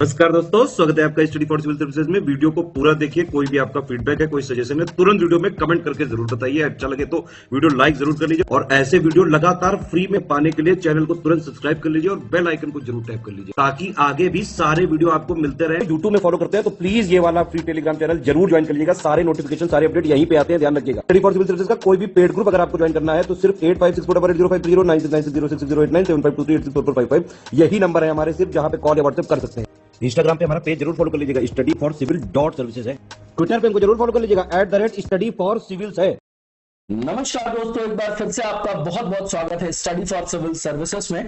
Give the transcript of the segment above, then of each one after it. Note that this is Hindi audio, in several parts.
नमस्कार दोस्तों, स्वागत है आपका स्टडी फॉर सिविल सर्विसेज में। वीडियो को पूरा देखिए। कोई भी आपका फीडबैक है, कोई सजेशन है, तुरंत वीडियो में कमेंट करके जरूर बताइए। अच्छा लगे तो वीडियो लाइक जरूर कर लीजिए और ऐसे वीडियो लगातार फ्री में पाने के लिए चैनल को तुरंत सब्सक्राइब कर लीजिए और बेल आइकन को जरूर टैप कर लीजिए ताकि आगे भी सारे वीडियो आपको मिलते रहे। यूट्यूब में फॉलो करते हैं तो प्लीज ये वाला फ्री टेलीग्राम चैनल जरूर ज्वाइन कर लीजिएगा। सारे नोटिफिकेशन, सारे अपडेट यहीं पे आते हैं, ध्यान रखिएगा। स्टडी फॉर सिविल सर्विसेज का कोई भी पेड ग्रुप अगर आपको ज्वाइन करना है तो सिर्फ 8564805309697503860455 यही नंबर है हमारे, सिर्फ जहां पे कॉल या व्हाट्सएप कर सकते हैं। इंस्टाग्राम पे हमारा पेज जरूर फॉलो कर लीजिएगा, स्टडी फॉर सिविल .सर्विसेज है। ट्विटर पे हमको जरूर फॉलो कर लीजिएगा, @स्टडी फॉर सिविल्स है। नमस्कार दोस्तों, एक बार फिर से आपका बहुत बहुत स्वागत है स्टडी फॉर सिविल सर्विसेज में।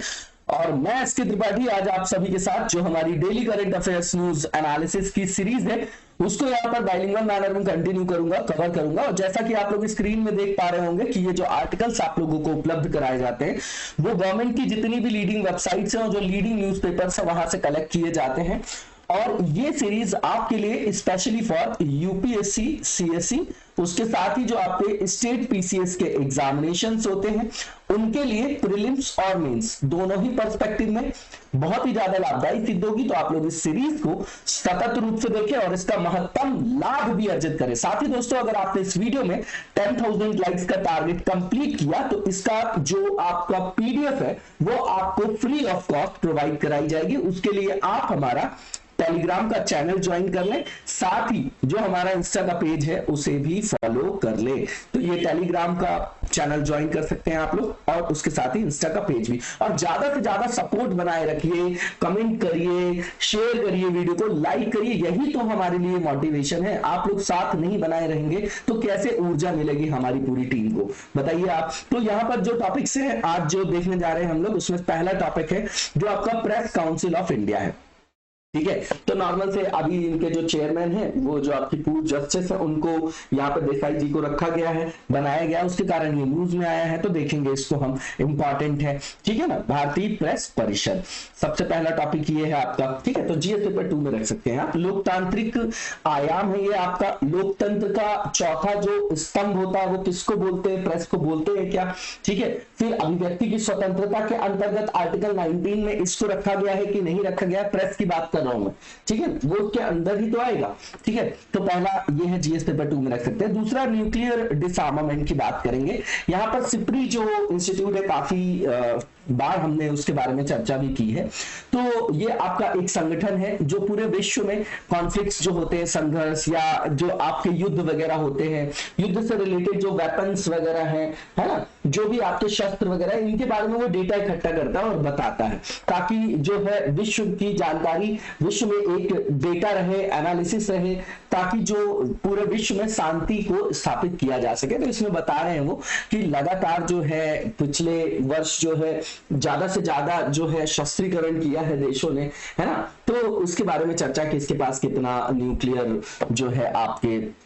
और मैं एसके त्रिपाठी आज आप सभी के साथ जो हमारी daily current affairs news analysis की सीरीज है उसको यहाँ पर बाइलिंगुअल मैनर में कंटिन्यू करूंगा, कवर करूंगा। और जैसा कि आप लोग स्क्रीन में देख पा रहे होंगे कि ये जो आर्टिकल्स आप लोगों को उपलब्ध कराए जाते हैं वो गवर्नमेंट की जितनी भी लीडिंग वेबसाइट्स हैं और जो लीडिंग न्यूज़पेपर्स है वहां से कलेक्ट किए जाते हैं। और ये सीरीज आपके लिए स्पेशली फॉर यूपीएससी, सीएससी, उसके साथ ही जो आपके स्टेट पीसीएस के एग्जामिनेशंस होते हैं उनके लिए प्रीलिम्स और मेंस दोनों ही पर्सपेक्टिव में बहुत ही ज्यादा लाभदायी सिद्ध होगी। तो आप लोग इस सीरीज को सतत रूप से देखें और इसका महत्तम लाभ भी अर्जित करें। साथ ही दोस्तों, अगर आपने इस वीडियो में 10,000 लाइक्स का टारगेट कंप्लीट किया तो इसका जो आपका पीडीएफ है वो आपको फ्री ऑफ कॉस्ट प्रोवाइड कराई जाएगी। उसके लिए आप हमारा टेलीग्राम का चैनल ज्वाइन कर लें, साथ ही जो हमारा इंस्टा का पेज है उसे भी फॉलो कर ले। तो ये टेलीग्राम का चैनल ज्वाइन कर सकते हैं आप लोग और उसके साथ ही इंस्टा का पेज भी। और ज्यादा से ज्यादा सपोर्ट बनाए रखिए, कमेंट करिए, शेयर करिए, वीडियो को लाइक करिए। यही तो हमारे लिए मोटिवेशन है। आप लोग साथ नहीं बनाए रहेंगे तो कैसे ऊर्जा मिलेगी हमारी पूरी टीम को, बताइए आप। तो यहाँ पर जो टॉपिक्स है आज जो देखने जा रहे हैं हम लोग, उसमें पहला टॉपिक है जो आपका प्रेस काउंसिल ऑफ इंडिया है। ठीक है, तो नॉर्मल से अभी इनके जो चेयरमैन है वो जो आपकी पूर्व जस्टिस है उनको यहाँ पे देसाई जी को रखा गया है, बनाया गया, उसके कारण ये न्यूज में आया है। तो देखेंगे इसको हम, इंपॉर्टेंट है, ठीक है ना। भारतीय प्रेस परिषद सबसे पहला टॉपिक ये है आपका, ठीक है। तो जीएस पेपर 2 में रख सकते हैं आप। लोकतांत्रिक आयाम है ये आपका। लोकतंत्र का चौथा जो स्तंभ होता है वो किसको बोलते हैं? प्रेस को बोलते हैं क्या, ठीक है। फिर अभिव्यक्ति की स्वतंत्रता के अंतर्गत आर्टिकल 19 में इसको रखा गया है कि नहीं रखा गया, प्रेस की बात रहा हूं मैं, ठीक है, वो उसके अंदर ही तो आएगा, ठीक है। तो पहला ये है, जीएस पेपर 2 में रख सकते हैं। दूसरा न्यूक्लियर डिसआर्मामेंट की बात करेंगे। यहां पर सिप्री जो इंस्टीट्यूट है, काफी बार हमने उसके बारे में चर्चा भी की है। तो ये आपका एक संगठन है जो पूरे विश्व में कॉन्फ्लिक्ट्स जो होते हैं, संघर्ष या जो आपके युद्ध वगैरह होते हैं, युद्ध से रिलेटेड जो वेपन्स वगैरह हैं, है ना, जो भी आपके शस्त्र वगैरह, इनके बारे में वो डेटा इकट्ठा करता है और बताता है ताकि जो है विश्व की जानकारी, विश्व में एक डेटा रहे, एनालिसिस रहे, ताकि जो पूरे विश्व में शांति को स्थापित किया जा सके। तो इसमें बता रहे हैं वो कि लगातार जो है पिछले वर्ष जो है ज्यादा से ज्यादा जो है शस्त्रीकरण किया है देशों ने, है ना। तो उसके बारे में चर्चा कि इसके पास कितना न्यूक्लियर जो है आपके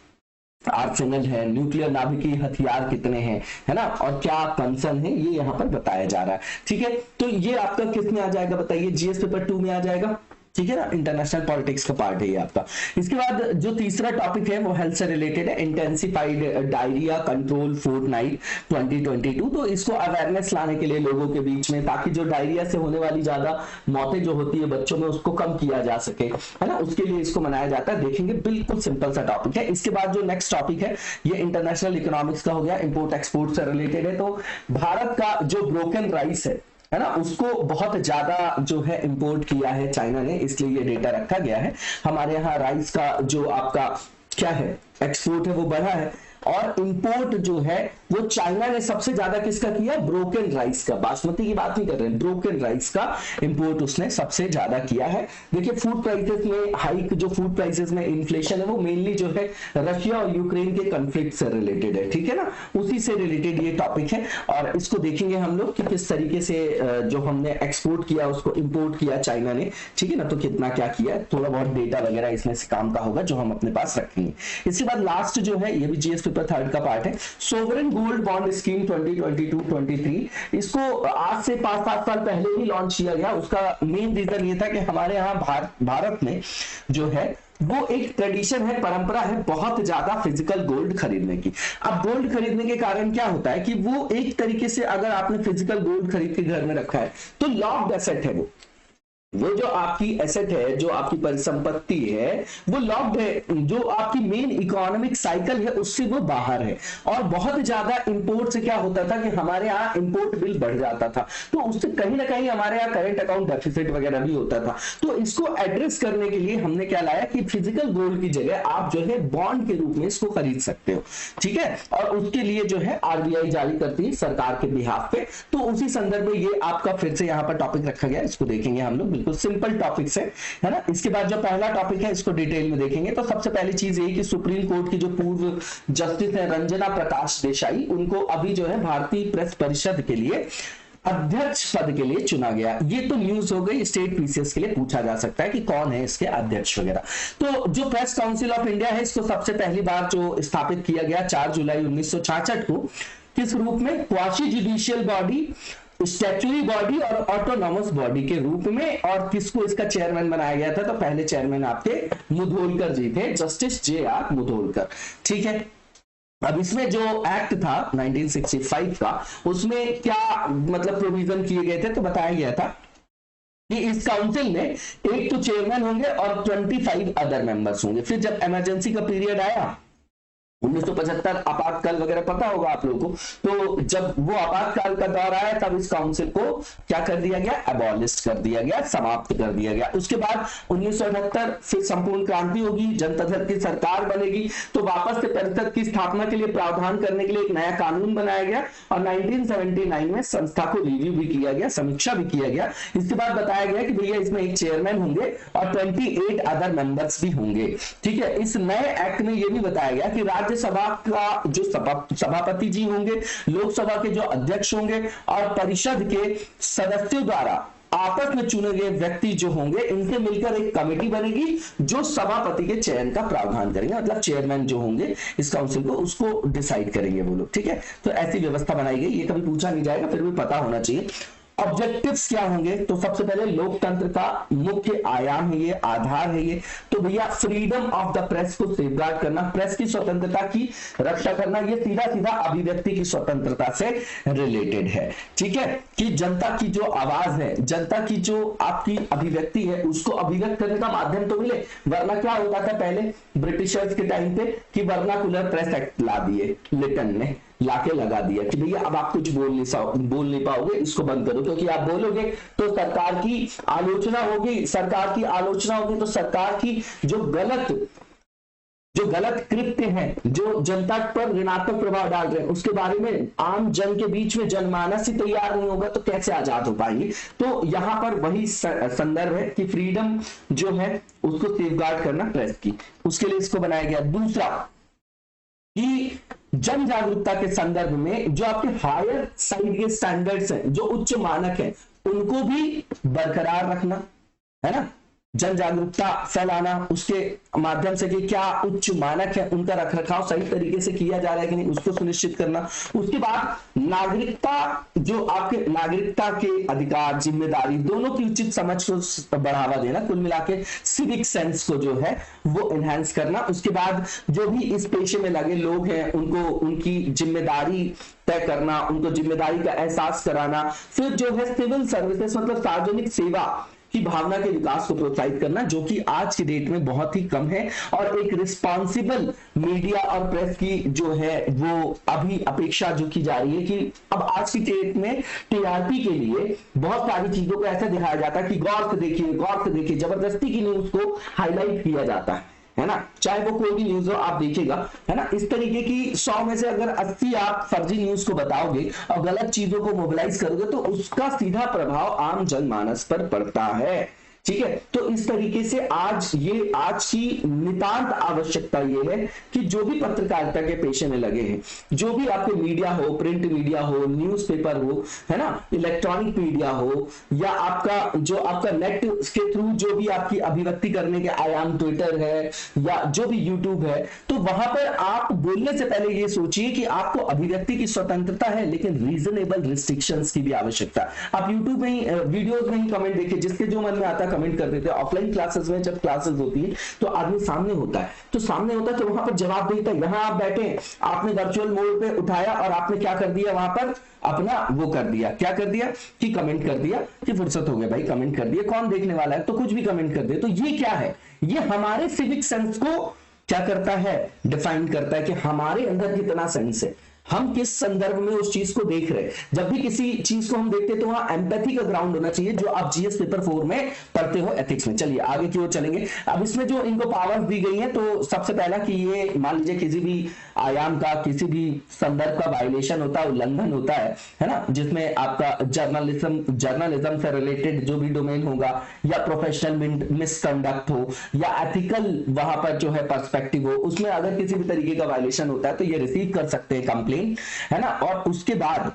आर्सेनल है, न्यूक्लियर नाभिकीय हथियार कितने हैं, है ना, और क्या कंसर्न है, ये यहाँ पर बताया जा रहा है, ठीक है। तो ये आपका किस में आ जाएगा बताइए? जीएस पेपर 2 में आ जाएगा, ठीक है ना। इंटरनेशनल पॉलिटिक्स का पार्ट है ये आपका। इसके बाद जो तीसरा टॉपिक है वो हेल्थ से रिलेटेड है। Intensified diarrhoea control fortnight 2022। तो इसको अवेयरनेस लाने के लिए लोगों के बीच में, ताकि जो डायरिया से होने वाली ज्यादा मौतें जो होती है बच्चों में उसको कम किया जा सके, है ना, उसके लिए इसको मनाया जाता है। देखेंगे, बिल्कुल सिंपल सा टॉपिक है। इसके बाद जो नेक्स्ट टॉपिक है ये इंटरनेशनल इकोनॉमिक्स का हो गया, इंपोर्ट एक्सपोर्ट से रिलेटेड है। तो भारत का जो ब्रोकन राइस है ना, उसको बहुत ज्यादा जो है इंपोर्ट किया है चाइना ने, इसलिए ये डेटा रखा गया है। हमारे यहाँ राइस का जो आपका क्या है एक्सपोर्ट है वो बढ़ा है, और इंपोर्ट जो है वो चाइना ने सबसे ज्यादा किसका किया? ब्रोकन राइस का। बासमती की बात नहीं कर रहे हैं, ब्रोकन राइस का इंपोर्ट उसने सबसे ज्यादा किया है। देखिए, फूड प्राइसेस में हाइक, जो फूड प्राइसेस में इन्फ्लेशन है वो मेनली जो है रशिया और यूक्रेन के कॉन्फ्लिक्ट से रिलेटेड है, ठीक है ना, उसी से रिलेटेड ये टॉपिक है। और इसको देखेंगे हम लोग कि किस तरीके से जो हमने एक्सपोर्ट किया उसको इंपोर्ट किया चाइना ने, ठीक है ना, तो कितना क्या किया, थोड़ा बहुत डेटा वगैरह इसमें से काम का होगा जो हम अपने पास रखेंगे। इसके बाद लास्ट जो है, ये भी जीएस पेपर 3 का पार्ट है, सोवरेन गोल्ड बॉन्ड स्कीम 2022-23। इसको आज से 5-7 साल पहले ही लॉन्च किया गया। उसका मेन रीजन ये था कि हमारे यहाँ भारत में जो है वो एक ट्रेडिशन है, परंपरा है बहुत ज्यादा फिजिकल गोल्ड खरीदने की। अब गोल्ड खरीदने के कारण क्या होता है कि वो एक तरीके से, अगर आपने फिजिकल गोल्ड खरीद के घर में रखा है तो लॉक्ड एसेट है वो, वो जो आपकी एसेट है, जो आपकी परिसंपत्ति है, वो लॉक्ड है, जो आपकी मेन इकोनॉमिक साइकिल है उससे वो बाहर है। और बहुत ज्यादा इंपोर्ट से क्या होता था कि हमारे यहाँ इंपोर्ट बिल बढ़ जाता था, तो उससे कहीं ना कहीं हमारे यहाँ करंट अकाउंट डेफिसिट वगैरह भी होता था। तो इसको एड्रेस करने के लिए हमने क्या लाया कि फिजिकल गोल्ड की जगह आप जो है बॉन्ड के रूप में इसको खरीद सकते हो, ठीक है। और उसके लिए जो है आरबीआई जारी करती है सरकार के बिहाफ पे। तो उसी संदर्भ में ये आपका फिर से यहाँ पर टॉपिक रखा गया, इसको देखेंगे हम लोग, बिल्कुल सिंपल टॉपिक है ना। इसके बाद जो पहला टॉपिक है इसको डिटेल में देखेंगे। तो सबसे पहली चीज ये कि सुप्रीम कोर्ट की जो पूर्व जस्टिस है रंजना प्रकाश देसाई, उनको अभी जो है भारतीय प्रेस परिषद के लिए अध्यक्ष पद के लिए चुना गया। ये तो न्यूज हो गई, स्टेट पीसीएस के लिए पूछा जा सकता है कि कौन है इसके अध्यक्ष वगैरह। तो जो प्रेस काउंसिल ऑफ इंडिया है, इसको सबसे पहली बार जो स्थापित किया गया 4 जुलाई 1966 को, किस रूप में? Quasi judicial body, statutory body और ऑटोनॉमस बॉडी के रूप में। और किसको इसका चेयरमैन बनाया गया था? तो पहले चेयरमैन आपके मुधोलकर जी थे, जस्टिस जे.आर. मुधोलकर, ठीक है। अब इसमें जो एक्ट था 1965 का, उसमें क्या मतलब प्रोविजन किए गए थे? तो बताया गया था कि इस काउंसिल में एक तो चेयरमैन होंगे और 25 अदर मेंबर्स होंगे। फिर जब इमरजेंसी का पीरियड आया 1975, आपातकाल वगैरह पता होगा आप लोगों को, तो जब वो आपातकाल का दौर आया तब इस काउंसिल को क्या कर दिया गया? अबॉलिश कर दिया गया, समाप्त कर दिया गया। उसके बाद 1978 फिर संपूर्ण क्रांति होगी, जनता दल की सरकार बनेगी, तो वापस से परिषद की स्थापना के लिए प्रावधान करने के लिए एक नया कानून बनाया गया और 1979 में संस्था को रिव्यू भी किया गया, समीक्षा भी किया गया। इसके बाद बताया गया कि भैया इसमें एक चेयरमैन होंगे और 28 अदर मेंबर्स भी होंगे, ठीक है। इस नए एक्ट में यह भी बताया गया कि राज्यसभा का जो सभापति जी होंगे, लोकसभा के जो अध्यक्ष होंगे और परिषद के सदस्यों द्वारा आपस में चुने गए व्यक्ति जो होंगे, इनसे मिलकर एक कमेटी बनेगी जो सभापति के चयन का प्रावधान करेंगे। मतलब चेयरमैन जो होंगे इस काउंसिल को, उसको डिसाइड करेंगे वो लोग, ठीक है। तो ऐसी व्यवस्था बनाई गई। ये कभी पूछा नहीं जाएगा, फिर भी पता होना चाहिए। ऑब्जेक्टिव्स क्या होंगे? तो सबसे पहले लोकतंत्र का मुख्य आयाम है ये, आधार है ये। तो भैया फ्रीडम ऑफ द प्रेस को सेफगार्ड करना, प्रेस की स्वतंत्रता की रक्षा करना, ये सीधा सीधा अभिव्यक्ति की स्वतंत्रता से रिलेटेड है, ठीक है। कि जनता की जो आवाज है, जनता की जो आपकी अभिव्यक्ति है, उसको अभिव्यक्त करने का माध्यम तो मिले। वरना क्या होता था पहले ब्रिटिशर्स के टाइम पे कि वर्नाकुलर प्रेस एक्ट ला दिए, लिटन ने लाके लगा दिया कि भैया अब आप कुछ बोल नहीं पाओगे, इसको बंद करो, क्योंकि आप बोलोगे तो सरकार की आलोचना होगी, सरकार की आलोचना होगी तो सरकार की जो गलत कृत्य हैं, जो जनता पर ऋणात्मक प्रभाव डाल रहे हैं, उसके बारे में आम जन के बीच में जनमानस ही तैयार नहीं होगा तो कैसे आजाद हो पाएंगे। तो यहां पर वही संदर्भ है कि फ्रीडम जो है उसको सेफगार्ड करना प्रेस की, उसके लिए इसको बनाया गया। दूसरा कि जन जागरूकता के संदर्भ में जो आपके हायर साइड के स्टैंडर्ड्स हैं, जो उच्च मानक हैं, उनको भी बरकरार रखना, है ना। जन जागरूकता फैलाना उसके माध्यम से कि क्या उच्च मानक है, उनका रखरखाव सही तरीके से किया जा रहा है कि नहीं, उसको सुनिश्चित करना। उसके बाद नागरिकता, जो आपके नागरिकता के अधिकार, जिम्मेदारी, दोनों की उचित समझ को बढ़ावा देना, कुल मिला के सिविक सेंस को जो है वो एनहांस करना। उसके बाद जो भी इस पेशे में लगे लोग हैं, उनको उनकी जिम्मेदारी तय करना, उनको जिम्मेदारी का एहसास कराना। फिर जो है सिविल सर्विसेज, मतलब सार्वजनिक सेवा की भावना के विकास को प्रोत्साहित करना, जो कि आज की डेट में बहुत ही कम है। और एक रिस्पॉन्सिबल मीडिया और प्रेस की जो है वो अभी अपेक्षा जो की जा रही है कि अब आज की डेट में टीआरपी के लिए बहुत सारी चीजों को ऐसे दिखाया जाता है कि गौर से देखिए, जबरदस्ती की न्यूज को हाईलाइट किया जाता है ना, चाहे वो कोई भी न्यूज हो आप देखिएगा, है ना। इस तरीके की 100 में से अगर 80 आप फर्जी न्यूज को बताओगे और गलत चीजों को मोबिलाइज करोगे तो उसका सीधा प्रभाव आम जनमानस पर पड़ता है, ठीक है। तो इस तरीके से आज की नितांत आवश्यकता ये है कि जो भी पत्रकारिता के पेशे में लगे हैं, जो भी आपके मीडिया हो, प्रिंट मीडिया हो, न्यूज़पेपर हो, है ना, इलेक्ट्रॉनिक मीडिया हो, या आपका नेट के थ्रू जो भी आपकी अभिव्यक्ति करने के आयाम, ट्विटर है या जो भी यूट्यूब है, तो वहां पर आप बोलने से पहले ये सोचिए कि आपको अभिव्यक्ति की स्वतंत्रता है, लेकिन रीजनेबल रिस्ट्रिक्शंस की भी आवश्यकता। आप यूट्यूब में ही वीडियोज में ही कमेंट देखिए, जिसके जो मन में आता कमेंट कर देते हैं। ऑफलाइन क्लासेस में जब क्लासेस होती है तो आदमी सामने होता है, तो वहां पर जवाब देता है। यहाँ आप बैठे हैं, आपने वर्चुअल मोड पे उठाया और आपने क्या कर दिया, वहां पर अपना वो कर दिया, क्या कर दिया कि कमेंट कर दिया कि फुर्सत हो गया भाई, कमेंट कर दिया, कौन देखने वाला है, तो कुछ भी कमेंट कर दे। तो ये क्या है, ये हमारे सिविक सेंस को क्या करता है, डिफाइन करता है कि हमारे अंदर कितना सेंस है, हम किस संदर्भ में उस चीज को देख रहे हैं। जब भी किसी चीज को हम देखते हैं तो वहां एम्पैथी का ग्राउंड होना चाहिए, जो आप जीएस पेपर 4 में पढ़ते हो एथिक्स में। चलिए आगे की ओर चलेंगे। अब इसमें जो इनको पावर्स दी गई है, तो सबसे पहला कि ये मान लीजिए किसी भी आयाम का, किसी भी संदर्भ का वायलेशन होता है, उल्लंघन होता है ना, जिसमें आपका जर्नलिज्म से रिलेटेड जो भी डोमेन होगा, या प्रोफेशनल मिसकंडक्ट हो, या एथिकल वहां पर जो है पर्सपेक्टिव हो, उसमें अगर किसी भी तरीके का वायलेशन होता है तो ये रिसीव कर सकते हैं कंप्लेंट, है ना। और उसके बाद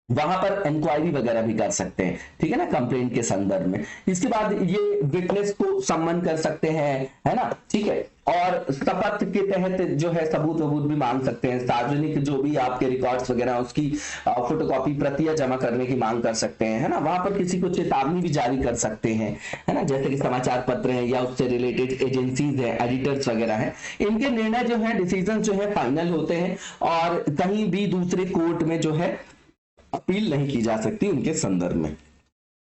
वहां पर इंक्वायरी वगैरह भी कर सकते हैं, ठीक है ना, कंप्लेंट के संदर्भ में। इसके बाद ये विटनेस को सम्मन कर सकते हैं, है ना, ठीक है। और शपथ के तहत जो है सबूत वबूत भी मांग सकते हैं, सार्वजनिक जो भी आपके रिकॉर्ड्स वगैरह उसकी फोटोकॉपी प्रतियां जमा करने की मांग कर सकते हैं, है ना। वहां पर किसी को चेतावनी भी जारी कर सकते हैं, है ना, जैसे कि समाचार पत्र हैं या उससे रिलेटेड एजेंसीज हैं, एडिटर्स वगैरह हैं, इनके निर्णय जो है, डिसीजन जो है फाइनल होते हैं और कहीं भी दूसरे कोर्ट में जो है अपील नहीं की जा सकती उनके संदर्भ में,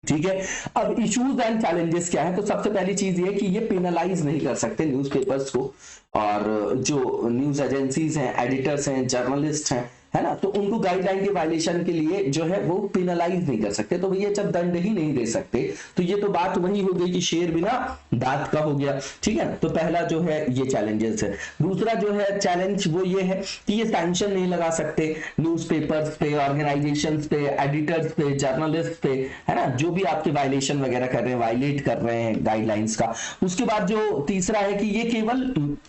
ठीक है। अब इश्यूज एंड चैलेंजेस क्या है, तो सबसे पहली चीज ये कि ये पेनलाइज नहीं कर सकते न्यूज़पेपर्स को, और जो न्यूज एजेंसीज हैं, एडिटर्स हैं, जर्नलिस्ट हैं, है ना, तो उनको गाइडलाइन के वायलेशन के लिए जो है वो पेनलाइज नहीं कर सकते। तो भैया जब दंड ही नहीं दे सकते तो ये तो बात वही हो गई कि शेर बिना दांत का हो गया, ठीक है। तो पहला जो है ये चैलेंजेस है। दूसरा जो है चैलेंज वो ये है कि ये सैंक्शन नहीं लगा सकते न्यूज़पेपर्स पे, ऑर्गेनाइजेशंस पे, एडिटर्स पे, जर्नलिस्ट पे, है ना, जो भी आपके वायलेशन वगैरह कर रहे हैं, वायलेट कर रहे हैं गाइडलाइंस का। उसके बाद जो तीसरा है कि ये केवल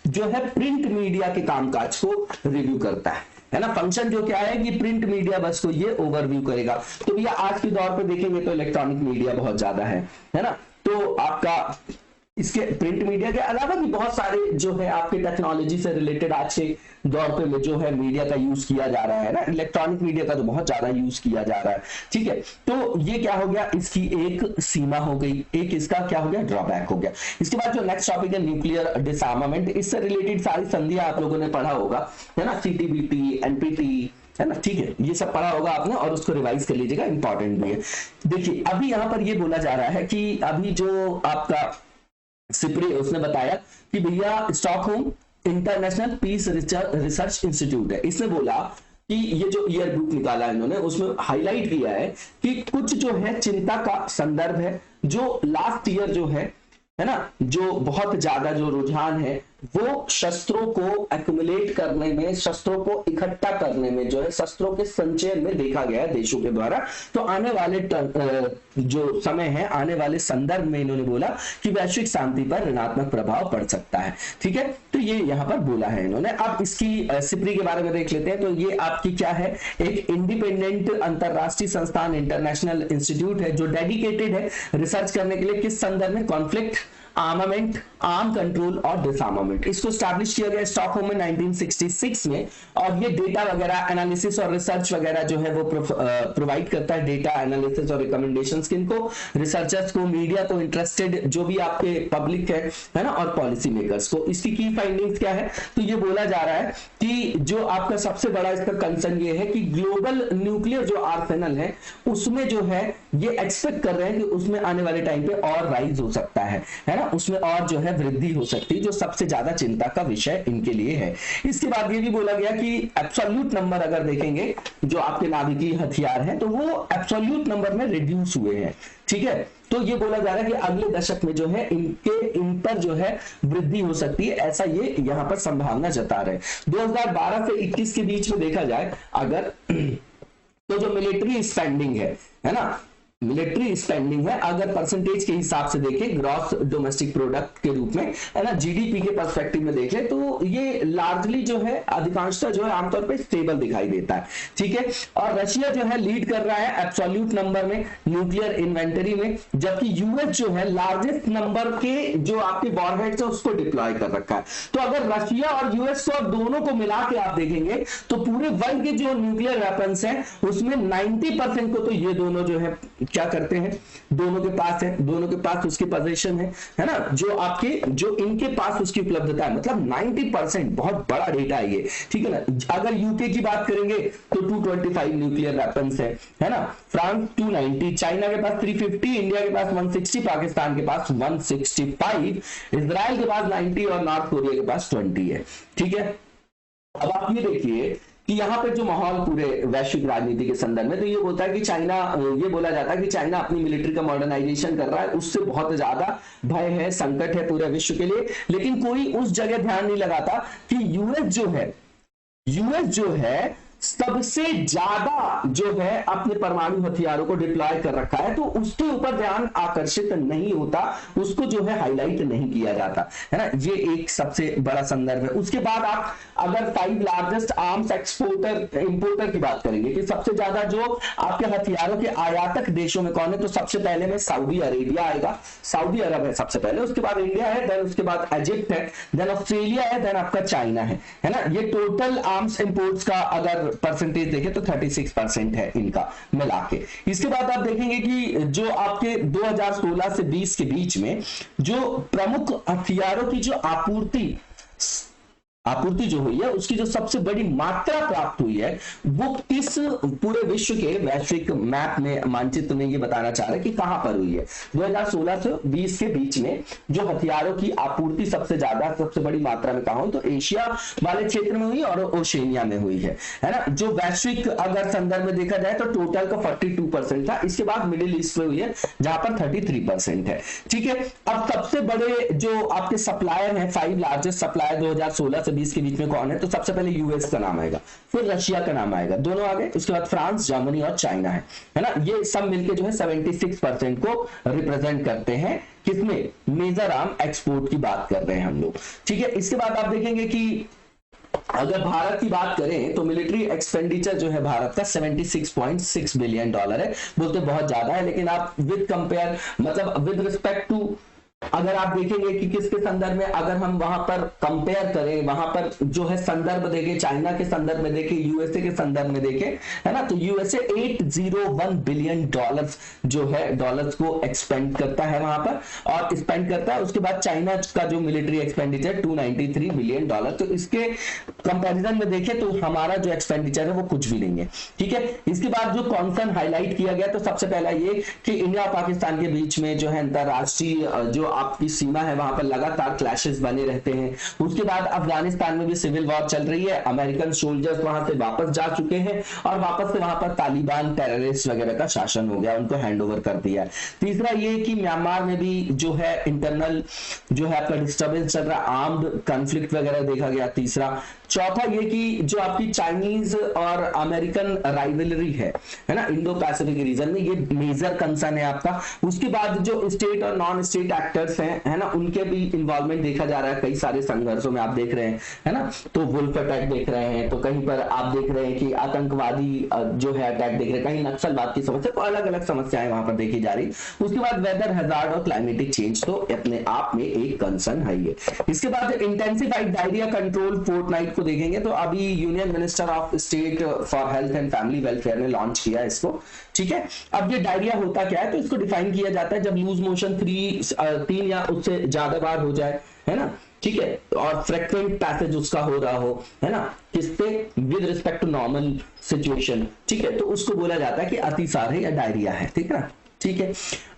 जो है प्रिंट मीडिया के कामकाज को रिव्यू करता है ना। फंक्शन जो क्या है कि प्रिंट मीडिया बस को ये ओवरव्यू करेगा। तो भैया आज के दौर पे देखेंगे तो इलेक्ट्रॉनिक मीडिया बहुत ज्यादा है ना। तो आपका इसके प्रिंट मीडिया के अलावा भी बहुत सारे जो है आपके टेक्नोलॉजी से रिलेटेड आज के दौर पे में जो है मीडिया का यूज किया जा रहा है ना, इलेक्ट्रॉनिक मीडिया का तो बहुत ज्यादा यूज किया जा रहा है, ठीक है। तो ये क्या हो गया, इसकी एक सीमा हो गई, एक इसका क्या हो गया, ड्रॉबैक हो गया। इसके बाद जो नेक्स्ट टॉपिक है न्यूक्लियर डिसआर्मामेंट, इससे रिलेटेड सारी संधियां आप लोगों ने पढ़ा होगा, है ना, सीटीबीटी, एनपीटी, है ना, ठीक है, ये सब पढ़ा होगा आपने और उसको रिवाइज कर लीजिएगा, इंपॉर्टेंट भी है। देखिए अभी यहां पर ये बोला जा रहा है कि अभी जो आपका सिप्री उसने बताया कि भैया Stockholm International Peace Research Institute है, इसने बोला कि ये जो ईयर बुक निकाला इन्होंने उसमें हाईलाइट किया है कि कुछ जो है चिंता का संदर्भ है, जो लास्ट ईयर जो है ना, जो बहुत ज्यादा जो रुझान है वो शस्त्रों को एक्युमुलेट करने में, शस्त्रों को इकट्ठा करने में, जो है शस्त्रों के संचयन में देखा गया है देशों के द्वारा। तो आने वाले जो समय है, आने वाले संदर्भ में इन्होंने बोला कि वैश्विक शांति पर ऋणात्मक प्रभाव पड़ सकता है, ठीक है। तो ये यहां पर बोला है इन्होंने। अब इसकी सिप्री के बारे में देख लेते हैं। तो ये आपकी क्या है, एक इंडिपेंडेंट अंतरराष्ट्रीय संस्थान, इंटरनेशनल इंस्टीट्यूट है जो डेडिकेटेड है रिसर्च करने के लिए किस संदर्भ में, कॉन्फ्लिक्ट, आर्मामेंट, आर्म कंट्रोल और डिसआर्मामेंट। इसको स्टैब्लिश किया गया स्टॉकहोम में 1966 में, और ये डेटा वगैरह एनालिसिस और रिसर्च वगैरह जो है वो प्रोवाइड करता है, डेटा एनालिसिस और रिकमेंडेशंस किनको, रिसर्चर्स को, मीडिया को, इंटरेस्टेड जो भी आपके पब्लिक है ना, और पॉलिसी मेकर्स को। इसकी की फाइंडिंग्स क्या है, तो ये बोला जा रहा है कि जो आपका सबसे बड़ा इसका कंसर्न ये है कि ग्लोबल न्यूक्लियर जो आर्सेनल है उसमें जो है ये एक्सपेक्ट कर रहे हैं कि उसमें आने वाले टाइम पे और राइज हो सकता है ना, उसमें और जो है वृद्धि हो सकती है, जो सबसे ज्यादा चिंता का विषय इनके लिए है। इसके बाद ये भी बोला गया कि एब्सोल्यूट नंबर अगर देखेंगे जो आपके नाभिकीय हथियार हैं तो वो एब्सोल्यूट नंबर में रिड्यूस हुए हैं, ठीक है। तो ये बोला जा रहा है कि अगले दशक में जो है इन पर जो है वृद्धि हो सकती है, ऐसा ये यहां पर संभावना जता रहे। 2012 से 21 के बीच में देखा जाए अगर तो जो मिलिट्री स्पेंडिंग है ना, मिलिट्री स्पेंडिंग है, अगर परसेंटेज के हिसाब से देखें ग्रॉस डोमेस्टिक प्रोडक्ट के रूप में, है ना, जीडीपी के पर्सपेक्टिव में देखें तो ये लार्जली जो है अधिकांशतः जो है आमतौर पे स्टेबल दिखाई देता है, ठीक है। और रशिया जो है लीड कर रहा है एब्सोल्यूट नंबर में, न्यूक्लियर इन्वेंटरी में, जबकि यूएस जो है लार्जेस्ट नंबर के जो आपके वॉरहेड्स है उसको डिप्लॉय कर रखा है। तो अगर रशिया और यूएस को और दोनों को मिला के आप देखेंगे तो पूरे वर्ल्ड के जो न्यूक्लियर वेपन्स हैं उसमें 90% को तो ये दोनों जो है क्या करते हैं, दोनों के पास है, दोनों के पास उसकी पोजीशन है ना, जो इनके पास उसकी उपलब्धता है, मतलब 90% बहुत बड़ा डेटा है ये, ठीक है ना। अगर यूके की बात करेंगे तो 225 न्यूक्लियर वेपन्स है ना, फ्रांस 290, चाइना के पास 350, इंडिया के पास 160, पाकिस्तान के पास 165, इजराइल के पास 90 और नॉर्थ कोरिया के पास 20 है, ठीक है। अब आप ये देखिए कि यहाँ पे जो माहौल पूरे वैश्विक राजनीति के संदर्भ में, तो ये बोलता है कि चाइना, ये बोला जाता है कि चाइना अपनी मिलिट्री का मॉडर्नाइजेशन कर रहा है, उससे बहुत ज्यादा भय है, संकट है पूरे विश्व के लिए, लेकिन कोई उस जगह ध्यान नहीं लगाता कि यूएस जो है सबसे ज्यादा जो है अपने परमाणु हथियारों को डिप्लॉय कर रखा है, तो उसके ऊपर ध्यान आकर्षित नहीं होता, उसको जो है हाईलाइट नहीं किया जाता, है ना। ये एक सबसे बड़ा संदर्भ है। उसके बाद आप अगर 5 लार्जेस्ट आर्म्स एक्सपोर्टर इंपोर्टर की बात करेंगे कि सबसे ज्यादा जो आपके हथियारों के आयातक देशों में कौन है, तो सबसे पहले में सऊदी अरेबिया आएगा, सऊदी अरब है सबसे पहले, उसके बाद इंडिया है, देन उसके बाद इजिप्ट है, देन ऑस्ट्रेलिया है, देन आपका चाइना है ना। ये टोटल आर्म्स इंपोर्ट्स का अगर परसेंटेज देखें तो 36% है इनका मिला के। इसके बाद आप देखेंगे कि जो आपके 2016 से 20 के बीच में जो प्रमुख हथियारों की जो आपूर्ति जो हुई है, उसकी जो सबसे बड़ी मात्रा प्राप्त हुई है, वो किस पूरे विश्व के वैश्विक मैप में, मानचित्र में ये बताना चाह रहे हैं कि कहां पर हुई है। 2016 से 20 के बीच में जो हथियारों की आपूर्ति सबसे ज्यादा, सबसे बड़ी मात्रा में कहा हो तो एशिया वाले क्षेत्र में हुई और ओशनिया में हुई है ना। जो वैश्विक अगर संदर्भ में देखा जाए तो टोटल का 42% था, इसके बाद मिडिल ईस्ट में हुई है जहां पर 33% है, ठीक है। अब सबसे बड़े जो आपके सप्लायर हैं, 5 लार्जेस्ट सप्लायर 2016 से 20 के बीच में कौन है, तो सबसे पहले यूएस का नाम आएगा, फिर रशिया का नाम आएगा, दोनों आगे, उसके बाद फ्रांस, जर्मनी और चाइना है ना। ये सब मिलके जो है 76% को रिप्रेजेंट करते हैं, किसमें, मेजर आर्म एक्सपोर्ट की बात कर रहे हैं हम लोग, ठीक है। इसके बाद आप देखेंगे कि अगर भारत की बात करें तो मिलिट्री एक्सपेंडिचर जो है भारत का $76.6 बिलियन है, बोलते बहुत ज्यादा है, लेकिन आप विद कंपेयर, मतलब विद रिस्पेक्ट टू, अगर आप देखेंगे कि किसके संदर्भ में, अगर हम वहां पर कंपेयर करें, वहां पर जो है संदर्भ देखें, चाइना के संदर्भ में देखें, यूएसए के संदर्भ में देखें, है ना, तो यूएसए $801 बिलियन जो है डॉलर्स को एक्सपेंड करता है वहां पर और स्पेंड करता है। उसके बाद चाइना का जो मिलिट्री एक्सपेंडिचर $293 बिलियन, तो इसके कंपैरिजन में देखें तो हमारा जो एक्सपेंडिचर है वो कुछ भी नहीं है, ठीक है। इसके बाद जो कॉन्सर्न हाईलाइट किया गया, तो सबसे पहला ये कि इंडिया और पाकिस्तान के बीच में जो है अंतरराष्ट्रीय जो आपकी सीमा है वहां पर लगातार क्लैशेस बने रहते हैं। उसके बाद अफगानिस्तान में भी सिविल वॉर चल रही है, अमेरिकन सोल्जर्स वहां से वापस जा चुके हैं और वापस से वहां पर तालिबान टेररिस्ट वगैरह का शासन हो गया, उनको हैंडओवर कर दिया है। तीसरा ये कि म्यांमार में भी जो है इंटरनल जो है आपका डिस्टर्बेंस चल रहा है, आर्म्ड कॉन्फ्लिक्ट वगैरह देखा गया। तीसरा, चौथा ये कि जो आपकी चाइनीज और अमेरिकन राइवलरी है ना, इंडो पैसिफिक रीजन में, ये मेजर कंसर्न है आपका। उसके बाद जो स्टेट और नॉन स्टेट एक्टर्स हैं, है ना, उनके भी इन्वॉल्वमेंट देखा जा रहा है कई सारे संघर्षों में, आप देख रहे हैं, है ना। तो वुल्फ अटैक देख रहे हैं, तो कहीं पर आप देख रहे हैं कि आतंकवादी जो है अटैक देख रहे हैं, कहीं नक्सलवाद की समस्या, तो अलग अलग समस्याएं वहां पर देखी जा रही। उसके बाद वेदर हैजार्ड और क्लाइमेटिक चेंज तो अपने आप में एक कंसर्न है ये। इसके बाद इंटेंसिफाइड डायरिया कंट्रोल फोर्टनाइट को देखेंगे तो अभी union minister of state for health and family welfare ने लॉन्च किया है इसको, ठीक है। अब ये डायरिया होता क्या है, तो इसको डिफाइन किया जाता है जब लूज मोशन 3 या उससे ज्यादा बार हो जाए, है ना, ठीक है, और फ्रीक्वेंट पैसेज उसका हो रहा हो, है ना, किससे, with respect to normal situation, ठीक है, तो उसको बोला जाता है कि अतिसार है या डायरिया है, ठीक है ना, ठीक है।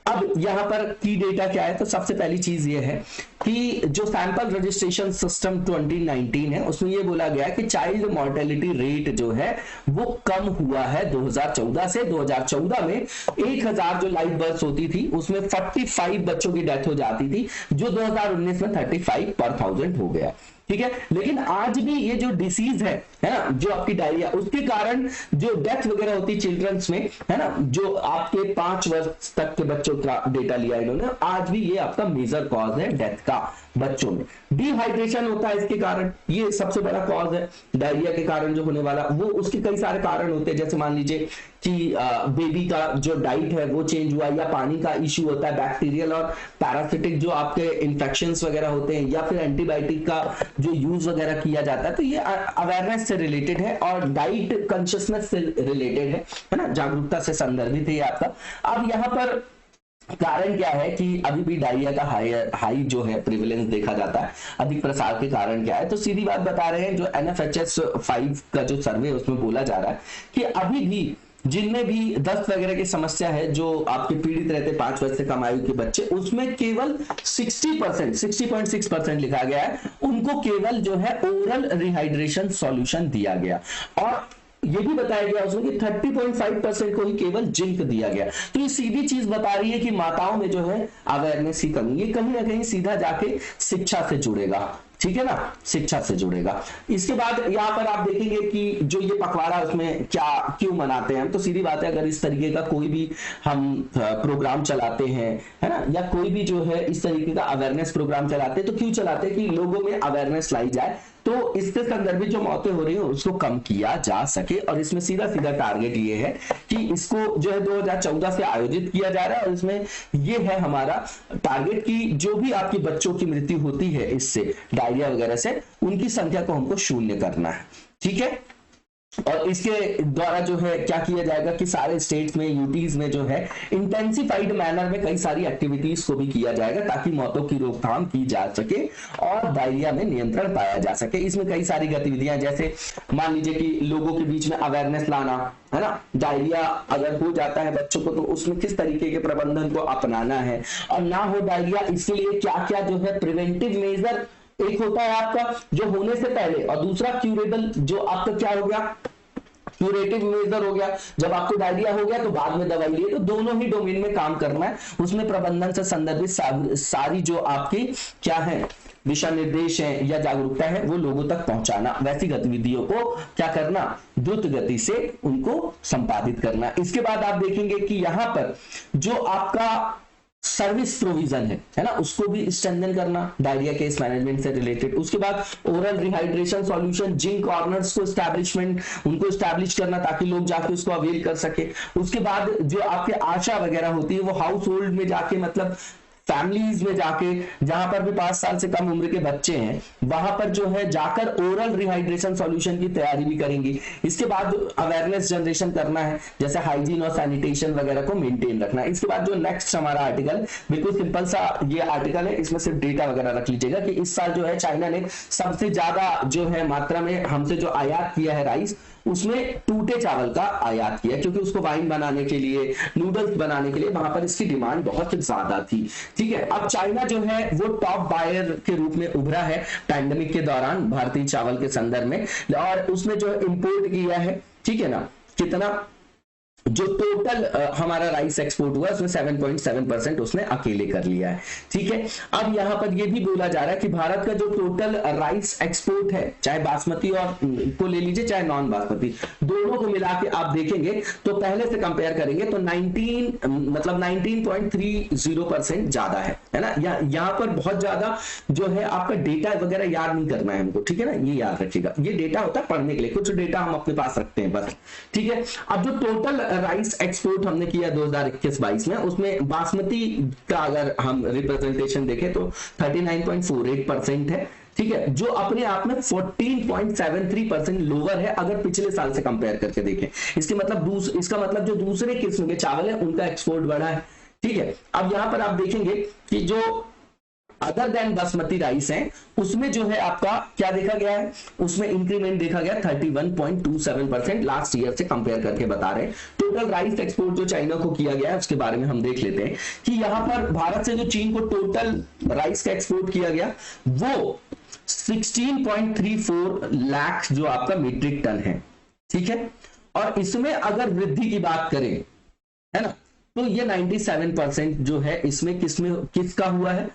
अब यहां पर की डेटा क्या है, तो सबसे पहली चीज ये है कि जो सैंपल रजिस्ट्रेशन सिस्टम 2019 है, उसमें ये बोला गया कि चाइल्ड मॉर्टेलिटी रेट जो है वो कम हुआ है 2014 से। 2014 में 1000 जो लाइव बर्थ होती थी उसमें 45 बच्चों की डेथ हो जाती थी, जो 2019 में 35 पर 1000 हो गया, ठीक है। लेकिन आज भी ये जो डिसीज है ना, जो आपकी डायरिया, उसके कारण जो डेथ वगैरह होती चिल्ड्रंस में, है ना, जो आपके 5 वर्ष तक के बच्चों का डेटा लिया इन्होंने, आज भी ये आपका मेजर कॉज है डेथ का बच्चों में। डिहाइड्रेशन होता है इसके कारण, ये सबसे बड़ा कॉज है डायरिया के कारण जो होने वाला। वो उसके कई सारे कारण होते हैं, जैसे मान लीजिए कि बेबी का जो डाइट है वो चेंज हुआ, या पानी का इश्यू होता है, बैक्टीरियल और पैरासिटिक जो आपके इन्फेक्शंस वगैरह होते हैं, या फिर एंटीबायोटिक का जो यूज वगैरह किया जाता है। तो ये अवेयरनेस से रिलेटेड है और डाइट कॉन्शियसनेस से रिलेटेड है ना, जागरूकता से संदर्भित है ये आपका। अब यहाँ पर कारण क्या है कि अभी भी डायरिया का हाई जो है प्रिवेलेंस देखा जाता है, अधिक प्रसार के कारण क्या है, तो सीधी बात बता रहे हैं, जो NFHS 5 का जो सर्वे है उसमें बोला जा रहा है कि अभी भी जिनमें भी दस्त वगैरह की समस्या है, जो आपके पीड़ित रहते 5 वर्ष से कम आयु के बच्चे, उसमें केवल 60%, 60.6% लिखा गया है, उनको केवल जो है ओरल रिहाइड्रेशन सॉल्यूशन दिया गया। और ये भी बताया गया उसमें कि 30.5% को ही केवल जिंक दिया गया। तो ये सीधी चीज बता रही है कि माताओं में जो है अवेयरनेस की कमी, ये कहीं ना कहीं सीधा जाके शिक्षा से जुड़ेगा, ठीक है ना, शिक्षा से जुड़ेगा। इसके बाद यहाँ पर आप देखेंगे कि जो ये पखवाड़ा उसमें क्या क्यों मनाते हैं हम, तो सीधी बात है, अगर इस तरीके का कोई भी हम प्रोग्राम चलाते हैं, है ना, या कोई भी जो है इस तरीके का अवेयरनेस प्रोग्राम चलाते हैं, तो क्यों चलाते हैं कि लोगों में अवेयरनेस लाई जाए, तो इससे संदर्भित जो मौतें हो रही हैं उसको कम किया जा सके। और इसमें सीधा सीधा टारगेट ये है कि इसको जो है 2014 से आयोजित किया जा रहा है, और इसमें ये है हमारा टारगेट कि जो भी आपके बच्चों की मृत्यु होती है इससे, डायरिया वगैरह से, उनकी संख्या को हमको शून्य करना है, ठीक है। और इसके द्वारा जो है क्या किया जाएगा कि सारे स्टेट्स में, यूटीज में जो है इंटेंसिफाइड मैनर में कई सारी एक्टिविटीज को भी किया जाएगा, ताकि मौतों की रोकथाम की जा सके और डायरिया में नियंत्रण पाया जा सके। इसमें कई सारी गतिविधियां, जैसे मान लीजिए कि लोगों के बीच में अवेयरनेस लाना, है ना, डायरिया अगर हो जाता है बच्चों को तो उसमें किस तरीके के प्रबंधन को अपनाना है, और ना हो डायरिया इसके लिए क्या क्या जो है प्रिवेंटिव मेजर, एक होता है आपका जो होने से पहले, और दूसरा क्यूरेबल, जो आपका क्या हो गया, क्यूरेटिव मेजर हो गया, जब आपको डायरिया हो गया तो बाद में दवाई लिए। तो दोनों ही डोमेन में काम करना है, उसमें प्रबंधन से संदर्भित सारी जो आपकी क्या है दिशा निर्देश है या जागरूकता है वो लोगों तक पहुंचाना, वैसी गतिविधियों को क्या करना, द्रुत गति से उनको संपादित करना। इसके बाद आप देखेंगे कि यहां पर जो आपका सर्विस प्रोविजन है ना, उसको भी स्ट्रेंथन करना डायरिया केस मैनेजमेंट से रिलेटेड। उसके बाद oral rehydration solution, zinc corners को एस्टैब्लिशमेंट, उनको एस्टैब्लिश करना ताकि लोग जाके उसको अवेल कर सके। उसके बाद जो आपके आशा वगैरह होती है वो हाउस होल्ड में जाके, मतलब फैमिलीज में जाके, जहां पर भी 5 साल से कम उम्र के बच्चे हैं, वहां पर जो है जाकर ओरल रिहाइड्रेशन सॉल्यूशन की तैयारी भी करेंगी। इसके बाद अवेयरनेस जनरेशन करना है, जैसे हाइजीन और सैनिटेशन वगैरह को मेंटेन रखना है। इसके बाद जो नेक्स्ट हमारा आर्टिकल, बिल्कुल सिंपल सा ये आर्टिकल है, इसमें सिर्फ डेटा वगैरह रख लीजिएगा कि इस साल जो है चाइना ने सबसे ज्यादा जो है मात्रा में हमसे जो आयात किया है राइस, उसमें टूटे चावल का आयात किया, क्योंकि उसको वाइन बनाने के लिए, नूडल्स बनाने के लिए वहां पर इसकी डिमांड बहुत ज्यादा थी, ठीक है। अब चाइना जो है वो टॉप बायर के रूप में उभरा है पैंडेमिक के दौरान भारतीय चावल के संदर्भ में, और उसने जो इंपोर्ट किया है, ठीक है ना, कितना जो टोटल हमारा राइस एक्सपोर्ट हुआ उसमें 7.7% उसने अकेले कर लिया है, ठीक है। अब यहां पर यह भी बोला जा रहा है कि भारत का जो टोटल राइस एक्सपोर्ट है, चाहे बासमती और को ले लीजिए चाहे नॉन बासमती, दोनों को मिला के आप देखेंगे तो पहले से कंपेयर करेंगे तो 19.30% ज्यादा है ना। यहां पर बहुत ज्यादा जो है आपका डेटा वगैरह याद नहीं करना है हमको, ठीक है ना, ये याद रखिएगा, ये डेटा होता है पढ़ने के लिए, कुछ डेटा हम अपने पास रखते हैं बस, ठीक है। अब जो टोटल राइस एक्सपोर्ट हमने किया 2021-22 में, उसमें बासमती का अगर हम रिप्रेजेंटेशन देखें तो 39.48% है, ठीक है, जो अपने आप में 14.73% लोअर है अगर पिछले साल से कंपेयर करके देखें। इसका मतलब जो दूसरे किस्म के चावल है उनका एक्सपोर्ट बढ़ा है, ठीक है। अब यहां पर आप देखेंगे कि जो अदर देन बासमती राइस है उसमें जो है आपका क्या देखा गया है, उसमें इंक्रीमेंट देखा गया 31.27% लास्ट ईयर से कंपेयर करके बता रहे हैं। टोटल राइस एक्सपोर्ट जो चाइना को किया गया है उसके बारे में हम देख लेते हैं कि यहां पर भारत से जो चीन को टोटल राइस का एक्सपोर्ट किया गया वो 16.34 लाख जो आपका मीट्रिक टन है, ठीक है। और इसमें अगर वृद्धि की बात करें, है ना, तो ये 97% जो है इसमें किसका हुआ है,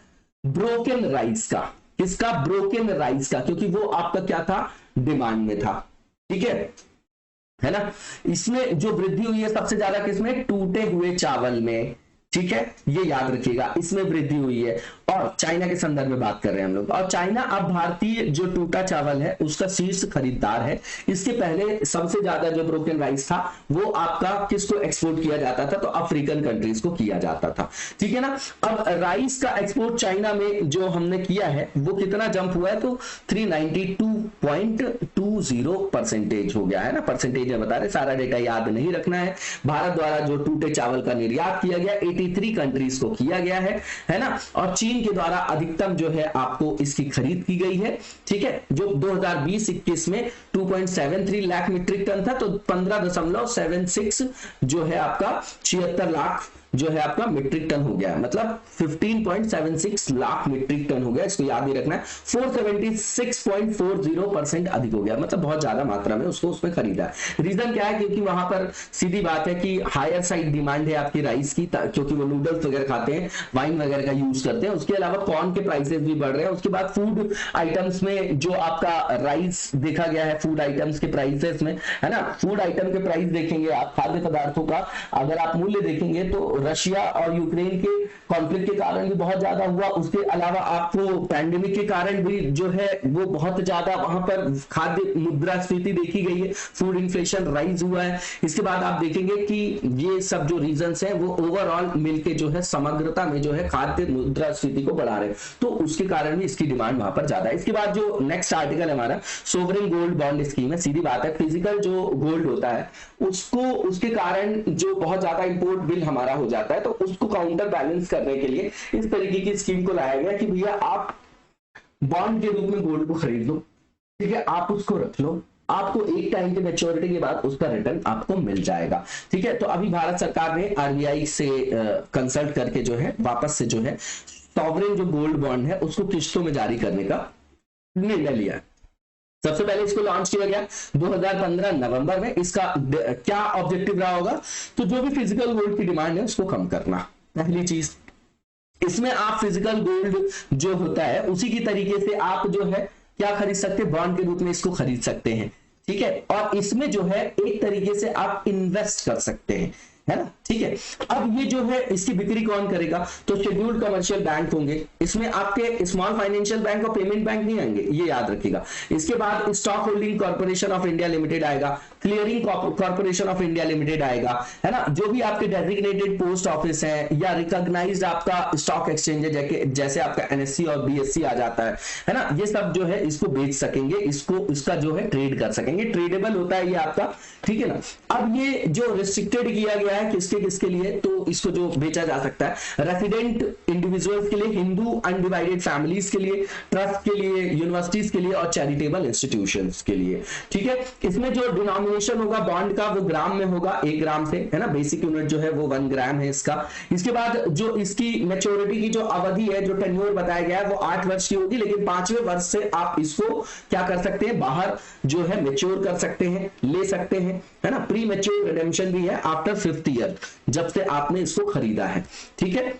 ब्रोकन राइस का। किसका, ब्रोकन राइस का, क्योंकि वो आपका क्या था, डिमांड में था, ठीक है ना। इसमें जो वृद्धि हुई है सबसे ज्यादा किसमें, टूटे हुए चावल में, ठीक है, ये याद रखिएगा, इसमें वृद्धि हुई है। और चाइना के संदर्भ में बात कर रहे हैं हम लोग, और चाइना अब भारतीय जो टूटा चावल है उसका शीर्ष खरीदार है। इसके पहले सबसे ज्यादा जो ब्रोकन राइस था वो आपका किसको एक्सपोर्ट किया जाता था, तो अफ्रीकन कंट्रीज को किया जाता था, ठीक है ना। अब राइस का एक्सपोर्ट चाइना में जो हमने किया है वो कितना जंप हुआ है, तो 392.20% हो गया है ना, परसेंटेज में बता रहे, सारा डेटा याद नहीं रखना है। भारत द्वारा जो टूटे चावल का निर्यात किया गया 83 कंट्रीज को किया गया है ना। और चीन के द्वारा अधिकतम जो है आपको इसकी खरीद की गई है, ठीक है, जो 2020-21 में 2.73 लाख मीट्रिक टन था, तो 15.76 जो है आपका 76 लाख जो है आपका मीट्रिक टन हो गया, मतलब 15.76 लाख मीट्रिक टन हो गया, इसको याद ही रखना है। 476.40% अधिक हो गया, मतलब बहुत ज्यादा मात्रा में उसको उसमें खरीदा है। रीजन क्या है, क्योंकि वहां पर सीधी बात है कि हायर साइड डिमांड है आपकी राइस की, क्योंकि वो नूडल्स वगैरह खाते हैं, वाइन वगैरह का यूज करते हैं। उसके अलावा कॉर्न के प्राइसेस भी बढ़ रहे हैं। उसके बाद फूड आइटम्स में जो आपका राइस देखा गया है, फूड आइटम्स के प्राइसेस में, है ना, फूड आइटम के प्राइस देखेंगे आप, खाद्य पदार्थों का अगर आप मूल्य देखेंगे तो रशिया और यूक्रेन के कॉन्फ्लिक्ट के कारण भी बहुत ज्यादा हुआ। उसके अलावा आपको पैंडेमिक के कारण भी जो है वो बहुत ज्यादा वहां पर खाद्य मुद्रास्फीति देखी गई है, फूड इन्फ्लेशन राइज हुआ है। इसके बाद आप देखेंगे कि ये सब जो रीजंस हैं वो ओवरऑल मिलके जो है समग्रता में जो है खाद्य मुद्रास्फीति को बढ़ा रहे हैं, तो उसके कारण भी इसकी डिमांड वहां पर ज्यादा है। इसके बाद जो नेक्स्ट आर्टिकल है हमारा सोवरेन गोल्ड बॉन्ड स्कीम है। सीधी बात है, फिजिकल जो गोल्ड होता है उसको, उसके कारण जो बहुत ज्यादा इंपोर्ट बिल हमारा हो जाता है, तो उसको काउंटर बैलेंस करने के लिए इस तरीके की स्कीम को लाया गया कि भैया आप बॉन्ड के रूप में गोल्ड को खरीद लो, ठीक है, आप उसको रख लो, आपको एक टाइम के मैच्योरिटी के बाद उसका रिटर्न आपको मिल जाएगा, ठीक है। तो अभी भारत सरकार ने आरबीआई से कंसल्ट करके जो है वापस से जो है सॉवरेन जो गोल्ड बॉन्ड है उसको किस्तों में जारी करने का निर्णय लिया है। सबसे पहले इसको लॉन्च किया गया 2015 नवंबर में। इसका क्या ऑब्जेक्टिव रहा होगा, तो जो भी फिजिकल गोल्ड की डिमांड है उसको कम करना, पहली चीज। इसमें आप फिजिकल गोल्ड जो होता है उसी की तरीके से आप जो है क्या खरीद सकते हैं, बॉन्ड के रूप में इसको खरीद सकते हैं, ठीक है। और इसमें जो है एक तरीके से आप इन्वेस्ट कर सकते हैं, है ना, ठीक है। अब ये जो है इसकी बिक्री कौन करेगा, तो शेड्यूल्ड कमर्शियल बैंक होंगे। इसमें आपके स्मॉल फाइनेंशियल बैंक और पेमेंट बैंक नहीं आएंगे, ये याद रखिएगा। इसके बाद stock holding corporation of India limited आएगा, clearing corporation of India limited आएगा, है ना। जो भी आपके डेजिग्नेटेड पोस्ट ऑफिस है या रिकॉग्नाइज्ड आपका स्टॉक एक्सचेंज है, जैसे आपका एनएससी और बीएससी आ जाता है ना, ये सब जो है इसको बेच सकेंगे, इसको इसका जो है ट्रेड कर सकेंगे, ट्रेडेबल होता है ये आपका, ठीक है ना। अब ये जो रिस्ट्रिक्टेड किया गया है किसके किसके लिए, तो इसको जो बेचा जा सकता है रेसिडेंट इंडिविजुअल्स के लिए, हिंदू अनडिवाइडेड फैमिलीज के लिए, ट्रस्ट के लिए, यूनिवर्सिटीज के लिए और चैरिटेबल इंस्टीट्यूशंस के लिए, ठीक है। इसमें जो डिनोमिनेशन होगा बॉन्ड का वो ग्राम में होगा, 1 ग्राम से, है ना, बेसिक यूनिट जो है वो 1 ग्राम है इसका। इसके बाद जो इसकी मैच्योरिटी की जो अवधि है, जो टेन्योर बताया गया है वो 8 वर्ष की होगी, लेकिन 5वें वर्ष से आप इसको क्या कर सकते हैं, बाहर जो है मैच्योर कर सकते हैं, ले सकते हैं, है ना। प्री मैच्योर रिडेम्पशन भी है आफ्टर 5th ईयर, जब से आपने इसको खरीदा है, ठीक है।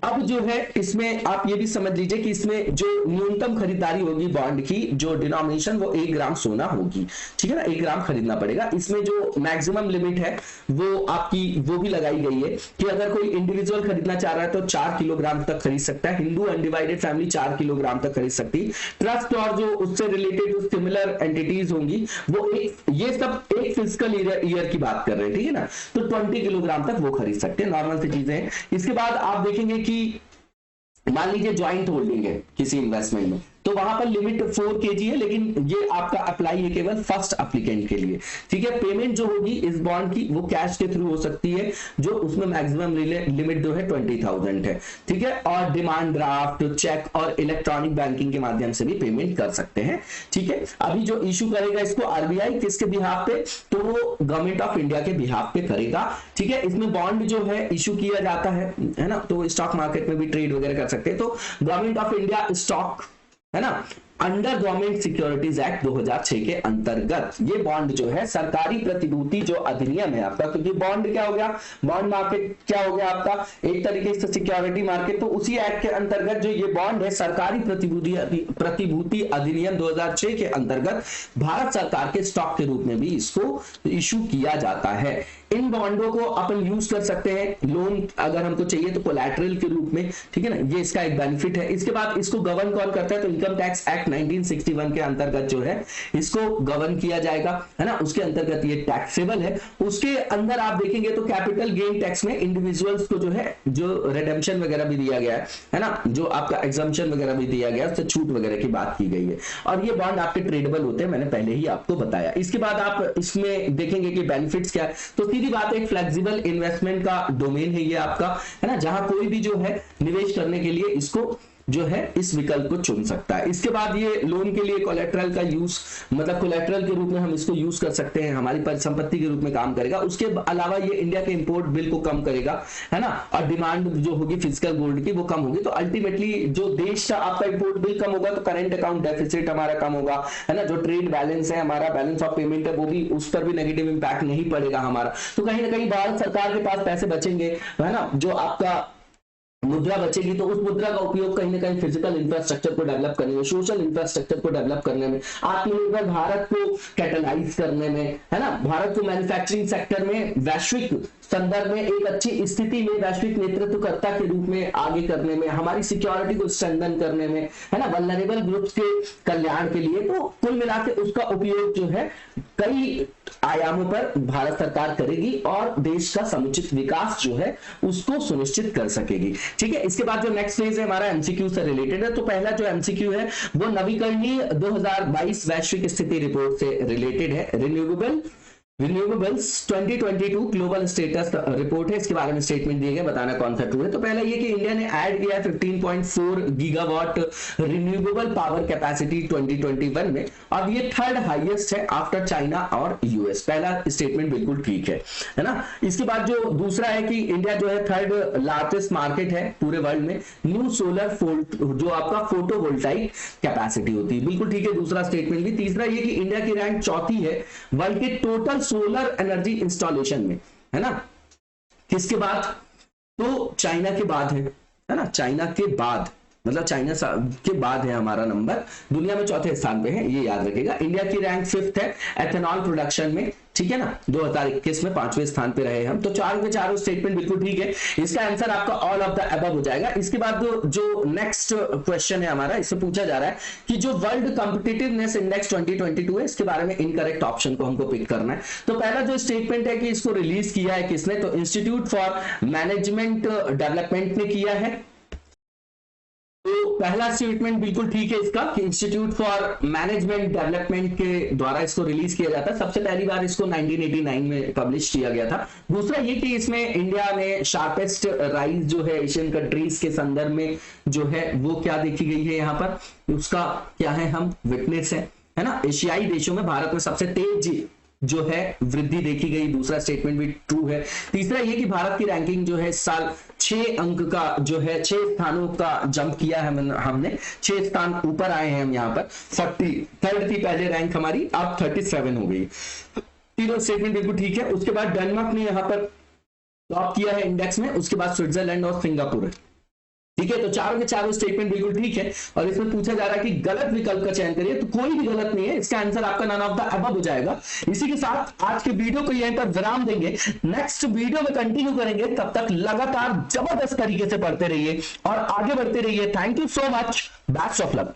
अब जो है इसमें आप ये भी समझ लीजिए कि इसमें जो न्यूनतम खरीदारी होगी बॉन्ड की, जो डिनोमिनेशन वो 1 ग्राम सोना होगी, ठीक है ना, 1 ग्राम खरीदना पड़ेगा। इसमें जो मैक्सिमम लिमिट है वो आपकी वो भी लगाई गई है कि अगर कोई इंडिविजुअल खरीदना चाह रहा है तो 4 किलोग्राम तक खरीद सकता है, हिंदू अनडिवाइडेड फैमिली 4 किलोग्राम तक खरीद सकती है, ट्रस्ट और जो उससे रिलेटेड जो सिमिलर एंटिटीज होंगी वो ये सब एक फिजिकल ईयर की बात कर रहे हैं, ठीक है ना, तो 20 किलोग्राम तक वो खरीद सकते हैं, नॉर्मल सी चीजें हैं। इसके बाद आप देखेंगे कि मान लीजिए ज्वाइंट होल्डिंग है किसी इन्वेस्टमेंट में, तो वहां पर लिमिट 4 kg है, लेकिन ये आपका अप्लाई है केवल फर्स्ट एप्लीकेंट के लिए, ठीक है। पेमेंट जो होगी इस बॉन्ड की वो कैश के थ्रू हो सकती है, जो उसमें मैक्सिमम लिमिट जो है 20,000 है, ठीक है। और डिमांड ड्राफ्ट, चेक और इलेक्ट्रॉनिक बैंकिंग के माध्यम से भी पेमेंट कर सकते हैं, ठीक है। अभी जो इशू करेगा इसको आरबीआई किसके बिहाफ पे, तो वो गवर्नमेंट ऑफ इंडिया के बिहाफ पे करेगा, ठीक है। इसमें बॉन्ड जो है इशू किया जाता है ना, तो स्टॉक मार्केट में भी ट्रेड वगैरह कर सकते हैं, तो गवर्नमेंट ऑफ इंडिया स्टॉक, है ना, अंडर गवर्नमेंट सिक्योरिटीज एक्ट 2006 के अंतर्गत ये बॉन्ड जो है सरकारी प्रतिभूति जो अधिनियम है आपका, क्योंकि बॉन्ड क्या हो गया, बॉन्ड मार्केट क्या हो गया आपका एक तरीके से सिक्योरिटी मार्केट, तो उसी एक्ट के अंतर्गत जो ये बॉन्ड है सरकारी प्रतिभूति अधिनियम 2006 के अंतर्गत भारत सरकार के स्टॉक के रूप में भी इसको इशू किया जाता है। इन बॉन्डों को अपन यूज कर सकते हैं लोन अगर हमको चाहिए तो कोलैटरल के रूप में, ठीक है ना, ये इसका एक बेनिफिट है। इसके बाद इसको गवर्न कौन करता है, तो इनकम टैक्स एक्ट 1961 के अंतर्गत जो है इसको गवर्न किया जाएगा, है ना, उसके अंतर्गत ये टैक्सेबल है। उसके अंदर आप देखेंगे तो कैपिटल गेन टैक्स में इंडिविजुअल्स को जो है जो रिडेम्पशन वगैरह भी दिया गया है ना, जो आपका एग्जम्पशन वगैरह भी दिया गया है, उससे छूट वगैरह की बात की गई है, और ये बॉन्ड आपके ट्रेडेबल होते हैं, मैंने पहले ही आपको बताया। इसके बाद आप इसमें देखेंगे कि बेनिफिट्स क्या है, तो सीधी बात है फ्लेक्सिबल इन्वेस्टमेंट का डोमेन है ये आपका, है ना, जहां कोई भी जो है निवेश करने के लिए इसको जो है इस विकल्प को चुन सकता है। इसके बाद ये लोन के लिए कोलैटरल का यूज, मतलब कोलैटरल के रूप में हम इसको यूज कर सकते हैं, हमारी परिसंपत्ति के रूप में काम करेगा। उसके अलावा ये इंडिया के इंपोर्ट बिल को कम करेगा, है ना, और डिमांड जो होगी फिजिकल गोल्ड की वो कम होगी, तो अल्टीमेटली जो देश का आपका इंपोर्ट बिल कम होगा तो करेंट अकाउंट डेफिसिट हमारा कम होगा, है ना, जो ट्रेड बैलेंस है हमारा, बैलेंस ऑफ पेमेंट है, वो भी उस पर भी नेगेटिव इंपैक्ट नहीं पड़ेगा हमारा, तो कहीं ना कहीं भारत सरकार के पास पैसे बचेंगे, है ना, जो आपका मुद्रा बचेगी, तो उस मुद्रा का उपयोग कहीं ना कहीं फिजिकल इंफ्रास्ट्रक्चर को डेवलप करने में, सोशल इंफ्रास्ट्रक्चर को डेवलप करने में, आत्मनिर्भर भारत को कैटलाइज करने में, है ना, भारत को मैन्युफैक्चरिंग सेक्टर में वैश्विक संदर्भ में एक अच्छी स्थिति में वैश्विक नेतृत्वकर्ता के रूप में आगे करने में, हमारी सिक्योरिटी को स्ट्रेंथन करने में, है ना, वल्नरेबल ग्रुप्स के कल्याण के लिए, तो कुल मिलाकर उसका उपयोग जो है कई आयामों पर भारत सरकार करेगी और देश का समुचित विकास जो है उसको सुनिश्चित कर सकेगी। ठीक है, इसके बाद जो नेक्स्ट फेज है हमारा एमसीक्यू से रिलेटेड है। तो पहला जो एमसीक्यू है वो नवीकरणीय 2022 वैश्विक स्थिति रिपोर्ट से रिलेटेड है। रिन्यूएबल्स 2022 ग्लोबल स्टेटस रिपोर्ट है, इसके बारे में स्टेटमेंट दिए गए, बताना कौन सा ट्रू है। तो पहला ये कि इंडिया ने ऐड किया 15.4 गीगावाट रिन्यूएबल पावर कैपेसिटी 2021 में, और ये थर्ड हाईएस्ट है आफ्टर चाइना और यूएस। पहला स्टेटमेंट बिल्कुल ठीक है ना। इसके बाद जो दूसरा है कि इंडिया जो है थर्ड लार्जेस्ट मार्केट है पूरे वर्ल्ड में न्यू सोलर जो आपका फोटोवोल्टाइक कैपेसिटी होती है, बिल्कुल ठीक है दूसरा स्टेटमेंट भी। तीसरा ये कि इंडिया की रैंक चौथी है वर्ल्ड के टोटल सोलर एनर्जी इंस्टॉलेशन में, है ना, किसके बाद, तो चाइना के बाद है ना, चाइना के बाद, मतलब चाइना के बाद है हमारा नंबर, दुनिया में चौथे स्थान पे है, ये याद रखिएगा। इंडिया की रैंक 5th है एथेनॉल प्रोडक्शन में, ठीक है ना, 2021 में 5वें स्थान पे रहे हम। तो चारों के चारों स्टेटमेंट बिल्कुल ठीक है, इसका आंसर आपका ऑल ऑफ द अबव हो जाएगा। इसके बाद जो नेक्स्ट क्वेश्चन है हमारा, इससे पूछा जा रहा है कि जो वर्ल्ड कॉम्पिटिटिवनेस इंडेक्स 2022 है, इसके बारे में इनकरेक्ट ऑप्शन को हमको पिक करना है। तो पहला जो स्टेटमेंट है कि इसको रिलीज किया है किसने, तो इंस्टीट्यूट फॉर मैनेजमेंट डेवलपमेंट ने किया है। तो पहला स्टेटमेंट बिल्कुल ठीक है इसका कि इंस्टीट्यूट फॉर मैनेजमेंट डेवलपमेंट के द्वारा इसको रिलीज किया जाता है। सबसे पहली बार इसको 1989 में पब्लिश किया गया था। दूसरा ये कि इसमें इंडिया में शार्पेस्ट राइज जो है एशियन कंट्रीज के संदर्भ में जो है वो क्या देखी गई है, यहाँ पर उसका क्या है, हम विटनेस है ना। एशियाई देशों में भारत में सबसे तेज जो है वृद्धि देखी गई, दूसरा स्टेटमेंट भी ट्रू है। तीसरा ये कि भारत की रैंकिंग जो है इस साल 6 अंक का जो है 6 स्थानों का जंप किया है, हमने 6 स्थान ऊपर आए हैं हम, यहाँ पर 43rd थी पहले रैंक हमारी, अब 37 हो गई। तीनों स्टेटमेंट बिल्कुल ठीक है। उसके बाद डेनमार्क ने यहाँ पर टॉप किया है इंडेक्स में, उसके बाद स्विट्जरलैंड और सिंगापुर है, ठीक है। तो चारों के चारों स्टेटमेंट बिल्कुल ठीक है। और इसमें पूछा जा रहा है कि गलत विकल्प का चयन करिए, तो कोई भी गलत नहीं है, इसका आंसर आपका नन ऑफ द अबव हो जाएगा। इसी के साथ आज के वीडियो को यहीं पर विराम देंगे, नेक्स्ट वीडियो में कंटिन्यू करेंगे। तब तक लगातार जबरदस्त तरीके से पढ़ते रहिए और आगे बढ़ते रहिए। Thank you so much, best of luck.